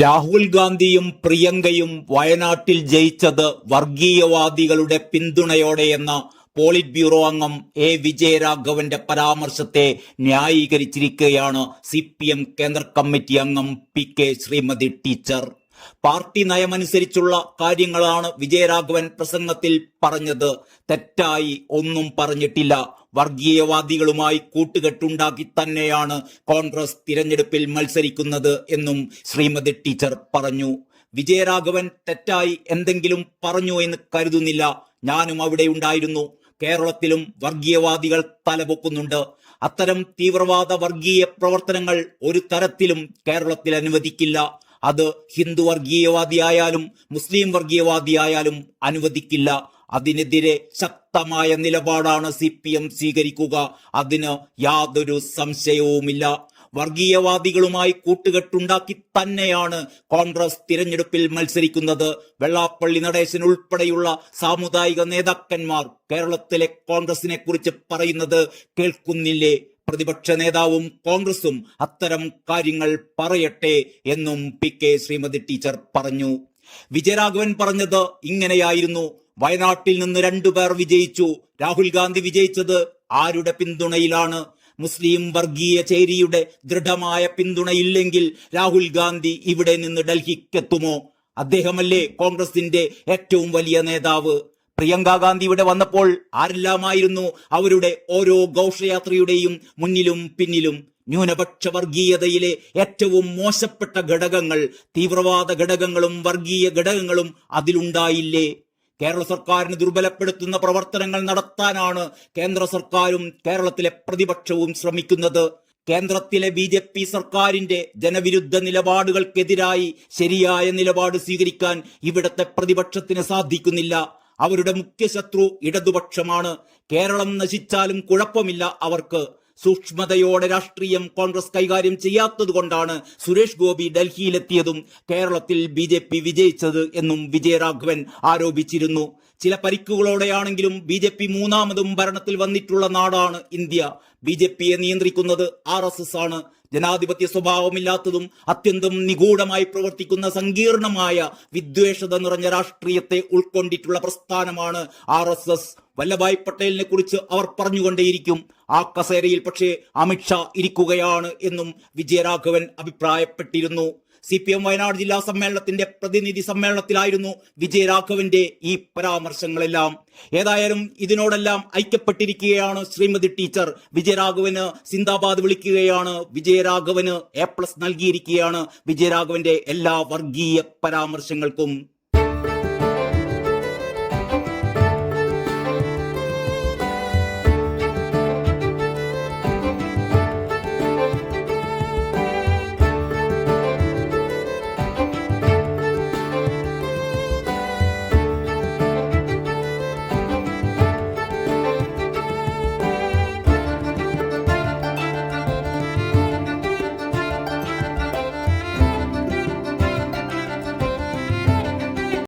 രാഹുൽ ഗാന്ധിയും പ്രിയങ്കയും വയനാട്ടിൽ ജയിച്ചത് വർഗീയവാദികളുടെ പിന്തുണയോടെയെന്ന പോളിറ്റ് ബ്യൂറോ അംഗം എ വിജയരാഘവന്റെ പരാമർശത്തെ ന്യായീകരിച്ചിരിക്കുകയാണ് CPM കേന്ദ്ര കമ്മിറ്റി അംഗം PK ശ്രീമതി ടീച്ചർ. പാർട്ടി നയമനുസരിച്ചുള്ള കാര്യങ്ങളാണ് വിജയരാഘവൻ പ്രസംഗത്തിൽ പറഞ്ഞത്. തെറ്റായി ഒന്നും പറഞ്ഞിട്ടില്ല. വർഗീയവാദികളുമായി കൂട്ടുകെട്ടുണ്ടാക്കി തന്നെയാണ് കോൺഗ്രസ് തിരഞ്ഞെടുപ്പിൽ മത്സരിക്കുന്നത് എന്നും ശ്രീമതി ടീച്ചർ പറഞ്ഞു. വിജയരാഘവൻ തെറ്റായി എന്തെങ്കിലും പറഞ്ഞു എന്ന് കരുതുന്നില്ല. ഞാനും അവിടെ ഉണ്ടായിരുന്നു. കേരളത്തിലും വർഗീയവാദികൾ തലപൊക്കുന്നുണ്ട്. അത്തരം തീവ്രവാദ വർഗീയ പ്രവർത്തനങ്ങൾ ഒരു തരത്തിലും കേരളത്തിൽ അനുവദിക്കില്ല. അത് ഹിന്ദു വർഗീയവാദിയായാലും മുസ്ലിം വർഗീയവാദിയായാലും അനുവദിക്കില്ല. അതിനെതിരെ ശക്തമായ നിലപാടാണ് CPM സ്വീകരിക്കുക. അതിന് യാതൊരു സംശയവുമില്ല. വർഗീയവാദികളുമായി കൂട്ടുകെട്ടുണ്ടാക്കി തന്നെയാണ് കോൺഗ്രസ് തിരഞ്ഞെടുപ്പിൽ മത്സരിക്കുന്നത്. വെള്ളാപ്പള്ളി നടേശൻ ഉൾപ്പെടെയുള്ള സാമുദായിക നേതാക്കന്മാർ കേരളത്തിലെ കോൺഗ്രസിനെ കുറിച്ച് പറയുന്നത് കേൾക്കുന്നില്ലേ? പ്രതിപക്ഷ നേതാവും കോൺഗ്രസും അത്തരം കാര്യങ്ങൾ പറയട്ടെ എന്നും PK ശ്രീമതി ടീച്ചർ പറഞ്ഞു. വിജയരാഘവൻ പറഞ്ഞത് ഇങ്ങനെയായിരുന്നു: വയനാട്ടിൽ നിന്ന് 2 പേർ വിജയിച്ചു. രാഹുൽ ഗാന്ധി വിജയിച്ചത് ആരുടെ പിന്തുണയിലാണ്? മുസ്ലിം വർഗീയ ചേരിയുടെ ദൃഢമായ പിന്തുണയില്ലെങ്കിൽ രാഹുൽ ഗാന്ധി ഇവിടെ നിന്ന് ഡൽഹിക്കെത്തുമോ? അദ്ദേഹമല്ലേ കോൺഗ്രസിന്റെ ഏറ്റവും വലിയ നേതാവ്? പ്രിയങ്ക ഗാന്ധി ഇവിടെ വന്നപ്പോൾ ആരെല്ലാമായിരുന്നു അവരുടെ ഓരോ ഘോഷയാത്രയുടെയും മുന്നിലും പിന്നിലും? ന്യൂനപക്ഷ വർഗീയതയിലെ ഏറ്റവും മോശപ്പെട്ട ഘടകങ്ങൾ, തീവ്രവാദ ഘടകങ്ങളും വർഗീയ ഘടകങ്ങളും അതിലുണ്ടായില്ലേ? കേരള സർക്കാരിന് ദുർബലപ്പെടുത്തുന്ന പ്രവർത്തനങ്ങൾ നടത്താനാണ് കേന്ദ്ര സർക്കാരും കേരളത്തിലെ പ്രതിപക്ഷവും ശ്രമിക്കുന്നത്. കേന്ദ്രത്തിലെ BJP സർക്കാരിന്റെ ജനവിരുദ്ധ നിലപാടുകൾക്കെതിരായി ശരിയായ നിലപാട് സ്വീകരിക്കാൻ ഇവിടത്തെ പ്രതിപക്ഷത്തിന് സാധിക്കുന്നില്ല. അവരുടെ മുഖ്യ ശത്രു ഇടതുപക്ഷമാണ്. കേരളം നശിച്ചാലും കുഴപ്പമില്ല അവർക്ക്. സൂക്ഷ്മതയോടെ രാഷ്ട്രീയം കോൺഗ്രസ് കൈകാര്യം ചെയ്യാത്തത് കൊണ്ടാണ് സുരേഷ് ഗോപി ഡൽഹിയിലെത്തിയതും കേരളത്തിൽ BJP വിജയിച്ചത് എന്നും വിജയരാഘവൻ ആരോപിച്ചിരുന്നു. ചില പരിക്കുകളോടെയാണെങ്കിലും BJP മൂന്നാമതും ഭരണത്തിൽ വന്നിട്ടുള്ള നാടാണ് ഇന്ത്യ. BJPയെ നിയന്ത്രിക്കുന്നത് RSS ആണ്. ജനാധിപത്യ സ്വഭാവമില്ലാത്തതും അത്യന്തം നിഗൂഢമായി പ്രവർത്തിക്കുന്ന സങ്കീർണമായ വിദ്വേഷത നിറഞ്ഞ രാഷ്ട്രീയത്തെ ഉൾക്കൊണ്ടിട്ടുള്ള പ്രസ്ഥാനമാണ് RSS. വല്ലഭായ് പട്ടേലിനെ കുറിച്ച് അവർ പറഞ്ഞുകൊണ്ടേയിരിക്കും. ആ കസേരയിൽ പക്ഷേ അമിത്ഷാ ഇരിക്കുകയാണ് എന്നും വിജയരാഘവൻ അഭിപ്രായപ്പെട്ടിരുന്നു. CPM വയനാട് ജില്ലാ സമ്മേളനത്തിന്റെ പ്രതിനിധി സമ്മേളനത്തിലായിരുന്നു വിജയരാഘവന്റെ ഈ പരാമർശങ്ങളെല്ലാം. ഏതായാലും ഇതിനോടെല്ലാം ഐക്യപ്പെട്ടിരിക്കുകയാണ് ശ്രീമതി ടീച്ചർ. വിജയരാഘവന് സിന്ദാബാദ് വിളിക്കുകയാണ്. വിജയരാഘവന് A+ നൽകിയിരിക്കുകയാണ് വിജയരാഘവന്റെ എല്ലാ വർഗീയ പരാമർശങ്ങൾക്കും.